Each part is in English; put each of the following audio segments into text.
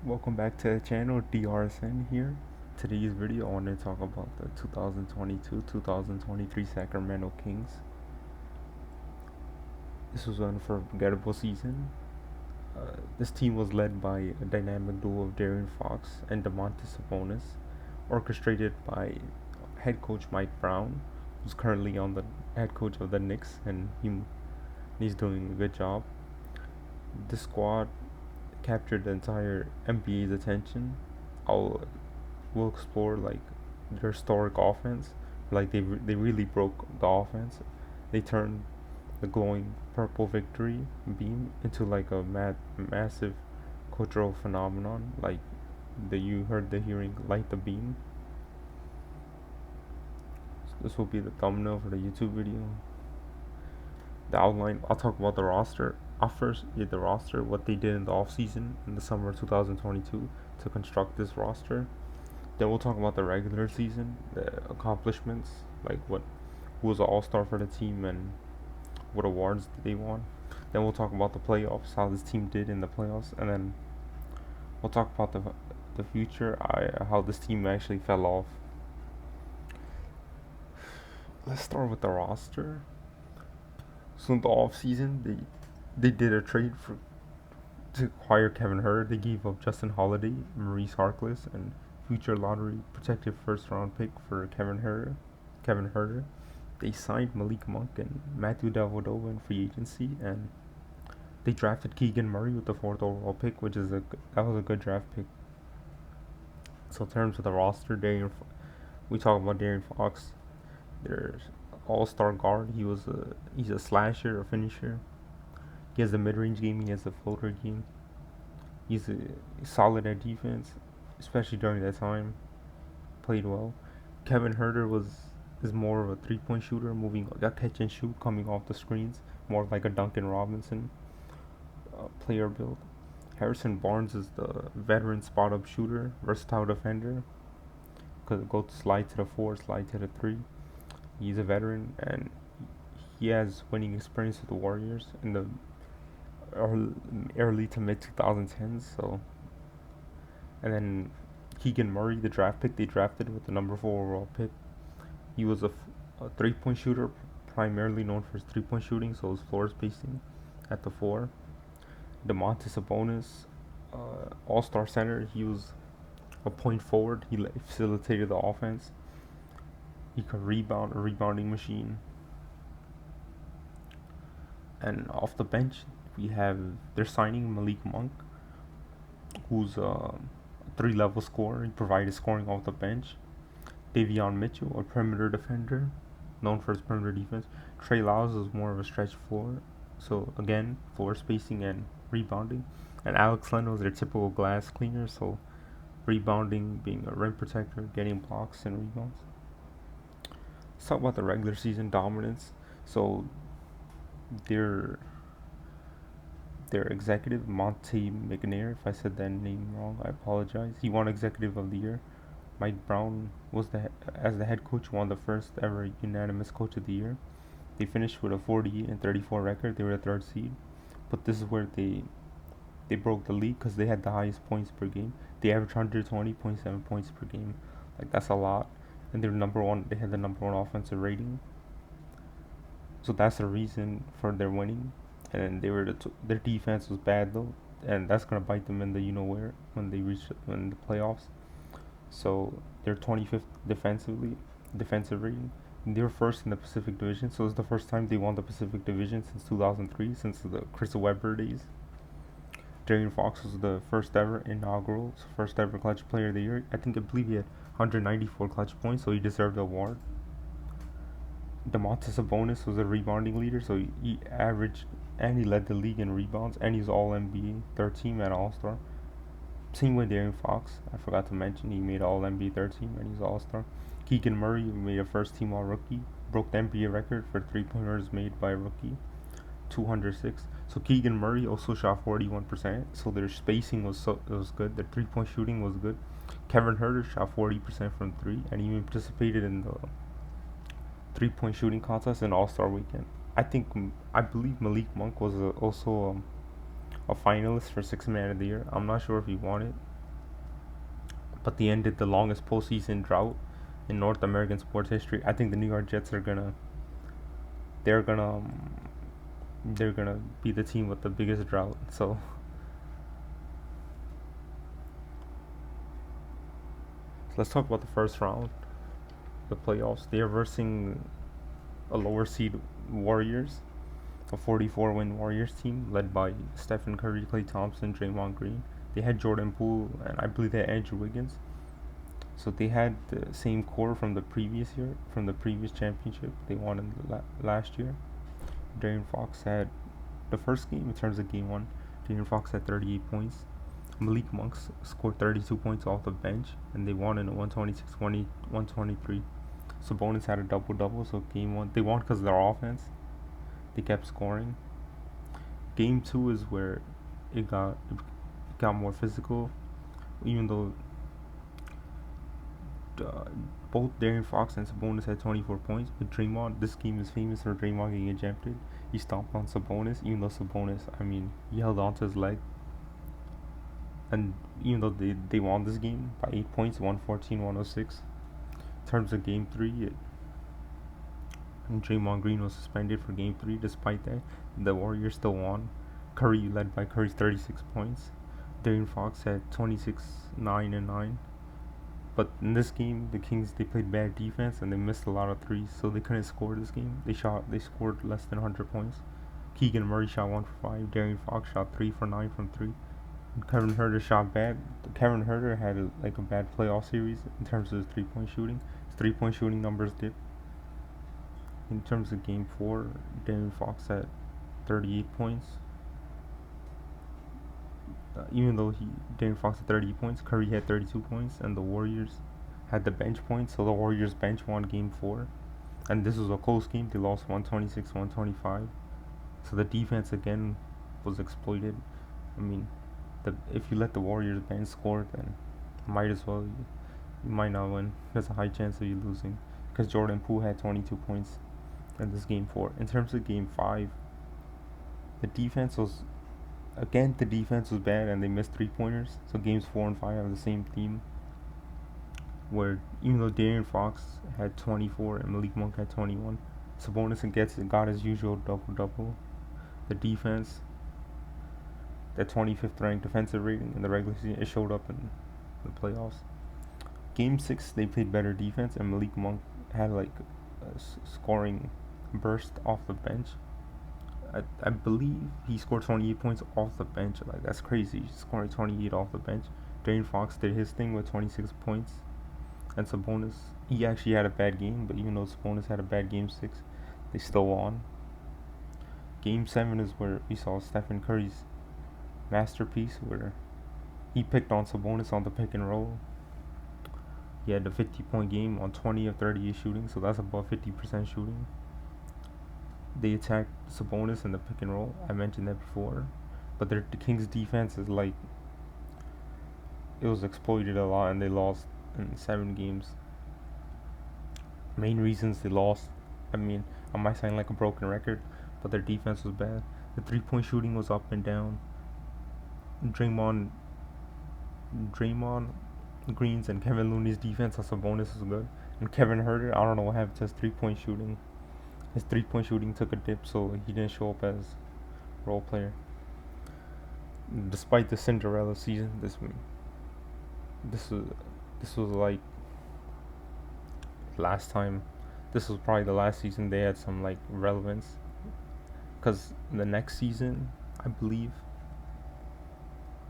Welcome back to the channel, DRSN here. Today's video, I want to talk about the 2022-2023 Sacramento Kings. This was an unforgettable season. This team was led by a dynamic duo of De'Aaron Fox and Domantas Sabonis, orchestrated by head coach Mike Brown, who's currently on the head coach of the Knicks, and he's doing a good job. This squad captured the entire NBA's attention. I'll we'll explore like their historic offense. Like they really broke the offense. They turned the glowing purple victory beam into like a massive cultural phenomenon. Like you heard the hearing light the beam. So this will be the thumbnail for the YouTube video. The outline. I'll talk about the roster. First, the roster, what they did in the off season in the summer of 2022 to construct this roster. Then we'll talk about the regular season, the accomplishments, like who was an all-star for the team and what awards they won. Then we'll talk about the playoffs, how this team did in the playoffs, and then we'll talk about the future, how this team actually fell off. Let's start with the roster. So in the off season, they did a trade to acquire Kevin Huerter. They gave up Justin Holiday, Maurice Harkless, and future lottery protected first round pick for Kevin Huerter. They signed Malik Monk and Matthew Dellavedova in free agency, and they drafted Keegan Murray with the fourth overall pick, which is that was a good draft pick. So in terms of the roster, we talk about De'Aaron Fox. There's all-star guard. He's a slasher, a finisher. He has a mid-range game. He has a floater game. He's solid at defense, especially during that time. Played well. Kevin Huerter is more of a three-point shooter, moving a catch and shoot, coming off the screens, more like a Duncan Robinson player build. Harrison Barnes is the veteran spot-up shooter, versatile defender. Could go to slide to the four, slide to the three. He's a veteran and he has winning experience with the Warriors in the early to mid 2010s. So, and then Keegan Murray, the draft pick they drafted with the number 4 overall pick, he was a three-point shooter, primarily known for his three-point shooting, so his floor spacing at the 4. Domantas Sabonis, all-star center, he was a point forward. He facilitated the offense. He could rebound, a rebounding machine. And off the bench, they're signing Malik Monk, who's a 3-level scorer. He provided scoring off the bench. Davion Mitchell, a perimeter defender, known for his perimeter defense. Trey Lyles is more of a stretch floor, so again, floor spacing and rebounding. And Alex Len was their typical glass cleaner, so rebounding, being a rim protector, getting blocks and rebounds. Let's talk about the regular season dominance. So their executive, Monte McNair, if I said that name wrong, I apologize. He won Executive of the Year. Mike Brown was as the head coach, won the first ever unanimous Coach of the Year. They finished with a 48-34 record. They were the 3rd seed, but this is where they broke the league because they had the highest points per game. They averaged 120.7 points per game. Like that's a lot, and they're number one. They had the number 1 offensive rating. So that's the reason for their winning. And their defense was bad though, and that's gonna bite them in the where when they reach in the playoffs. So they're 25th defensive rating. They were first in the Pacific Division, so it's the first time they won the Pacific Division since 2003, since the Chris Webber days. De'Aaron Fox was the first ever clutch player of the year. I believe he had 194 clutch points, so he deserved the award. Domantas Sabonis was a rebounding leader, so he averaged and he led the league in rebounds, and he's All NBA, 3rd team, and All Star. Same with De'Aaron Fox. I forgot to mention he made All NBA 3rd team and he's All Star. Keegan Murray made a first team All Rookie, broke the NBA record for 3-pointers made by a rookie, 206. So Keegan Murray also shot 41%. So their spacing was good. Their 3-point shooting was good. Kevin Huerter shot 40% from 3, and he even participated in the 3-point shooting contest in All Star Weekend. I believe Malik Monk was also a finalist for Sixth Man of the Year. I'm not sure if he won it, but they ended the longest postseason drought in North American sports history. I think the New York Jets are gonna they're gonna they're gonna be the team with the biggest drought. So let's talk about the first round, the playoffs. They're versing a lower seed Warriors, a 44-win Warriors team led by Stephen Curry, Klay Thompson, Draymond Green. They had Jordan Poole, and I believe they had Andrew Wiggins. So they had the same core from the previous year, from the previous championship they won in last year. De'Aaron Fox had the first game in terms of game one. De'Aaron Fox had 38 points. Malik Monk scored 32 points off the bench, and they won in a 126-123. Sabonis had a double-double, so game one they won because of their offense. They kept scoring. Game two is where it got more physical, even though both De'Aaron Fox and Sabonis had 24 points. But Draymond, this game is famous for Draymond getting ejected. He stomped on Sabonis, even though Sabonis, he held on to his leg. And even though they won this game by 8 points, 114-106. In terms of game three, and Draymond Green was suspended for game three. Despite that, the Warriors still won. Curry led by Curry's 36 points. De'Aaron Fox had 26, 9, and 9. But in this game, the Kings, they played bad defense and they missed a lot of threes, so they couldn't score this game. They scored less than 100 points. Keegan Murray shot 1 for 5. De'Aaron Fox shot 3 for 9 from 3. And Kevin Huerter shot bad. Kevin Huerter had a bad playoff series in terms of his 3-point shooting. His 3-point shooting numbers dipped. In terms of game 4, De'Aaron Fox had 38 points. Even though De'Aaron Fox had 30 points, Curry had 32 points, and the Warriors had the bench points, so the Warriors bench won game 4. And this was a close game. They lost 126-125. So the defense again was exploited. If you let the Warriors bench score, then might as well, you might not win. There's a high chance of you losing, because Jordan Poole had 22 points in this game 4. In terms of game 5, the defense was bad, and they missed 3-pointers. So games 4 and 5 have the same theme, where even though De'Aaron Fox had 24 and Malik Monk had 21, Sabonis got his usual double-double. The defense, the 25th ranked defensive rating in the regular season, it showed up in the playoffs. Game 6, they played better defense, and Malik Monk had a scoring burst off the bench. I believe he scored 28 points off the bench. That's crazy. He's scoring 28 off the bench. De'Aaron Fox did his thing with 26 points. And Sabonis, he actually had a bad game, but even though Sabonis had a bad game 6, they still won. Game 7 is where we saw Stephen Curry's masterpiece, where he picked on Sabonis on the pick and roll. He had a 50-point game on 20 of 38 shooting, so that's above 50% shooting. They attacked Sabonis in the pick and roll. I mentioned that before. But the Kings' defense is it was exploited a lot, and they lost in 7 games. Main reasons they lost, I might sound like a broken record, but their defense was bad. The 3-point shooting was up and down. Draymond Green's and Kevin Looney's defense on Sabonis was good. And Kevin Huerter, I don't know what happened to his 3-point shooting. His 3-point shooting took a dip, so he didn't show up as role player. Despite the Cinderella season, this was like last time. This was probably the last season they had some relevance, because the next season, I believe,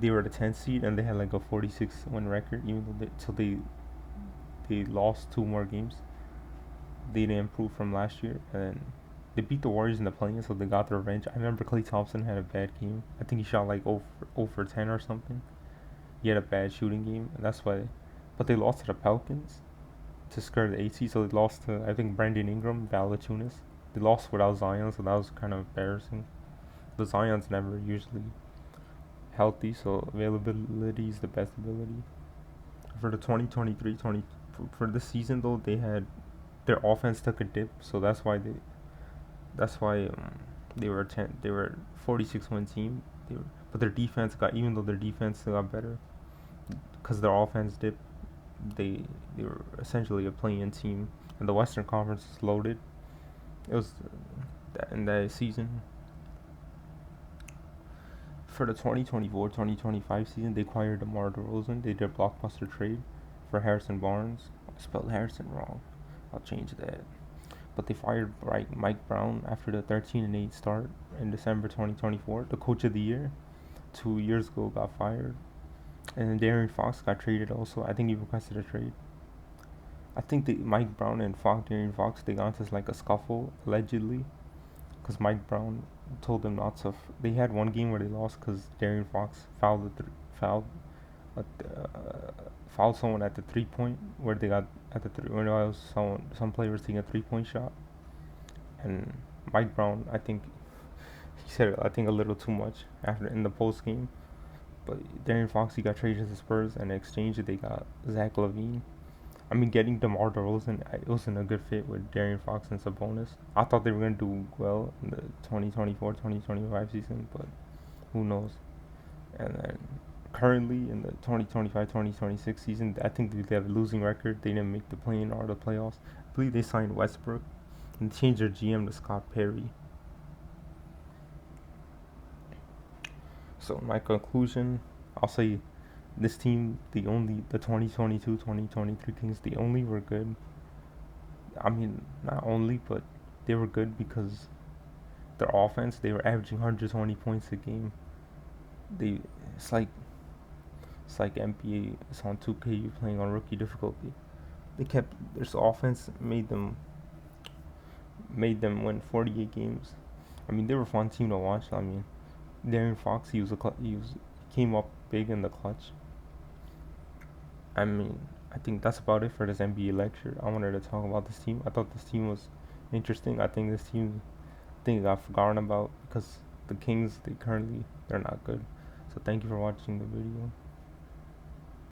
they were the 10th seed and they had a 46-win record, even though they lost 2 more games. They didn't improve from last year, and they beat the Warriors in the play-in, so they got their revenge. I remember Klay Thompson had a bad game. I think he shot 0 for 10 or something. He had a bad shooting game, and that's why. But they lost to the Pelicans to skirt the 8th seed, so they lost to, I think, Brandon Ingram, Valanciunas. They lost without Zion, so that was kind of embarrassing. The Zion's never usually healthy, so availability is the best ability. For the 2023-20 for this season though, their offense took a dip, so that's why they were 46-win team. But their defense got, even though their defense got better, because their offense dipped, they they were essentially a play-in team, and the Western Conference is loaded. It was in that season. For the 2024-2025 season, they acquired DeMar DeRozan. They did a blockbuster trade for Harrison Barnes. I spelled Harrison wrong. I'll change that. But they fired Mike Brown after the 13-8 start in December 2024. The coach of the year 2 years ago got fired. And then Darren Fox got traded also. I think he requested a trade. I think Mike Brown and Darren Fox, they got into like a scuffle, allegedly. Because Mike Brown told them not to. They had one game where they lost because Darren Fox uh, fouled someone at the 3 point where they got at the three. When was some player was taking a 3 point shot, and Mike Brown, I think he said a little too much after in the post game. But Darren Fox, he got traded to the Spurs, and in exchange they got Zach LaVine. I mean, getting DeMar DeRozan, it wasn't a good fit with Darren Fox and Sabonis. I thought they were going to do well in the 2024-2025 season, but who knows. And then currently in the 2025-2026 season, I think they have a losing record. They didn't make the play-in or the playoffs. I believe they signed Westbrook and changed their GM to Scott Perry. So my conclusion, I'll say this team, the 2022-2023 Kings, they only were good. I mean, not only, but they were good because their offense, they were averaging 120 points a game. They it's like NBA. It's on 2K. You're playing on rookie difficulty. They kept their offense made them win 48 games. I mean, they were a fun team to watch. I mean, Darren Fox, he came up big in the clutch. I mean, I think that's about it for this NBA lecture. I wanted to talk about this team. I thought this team was interesting. I think this team, it got forgotten about because the Kings, they're not good. So thank you for watching the video.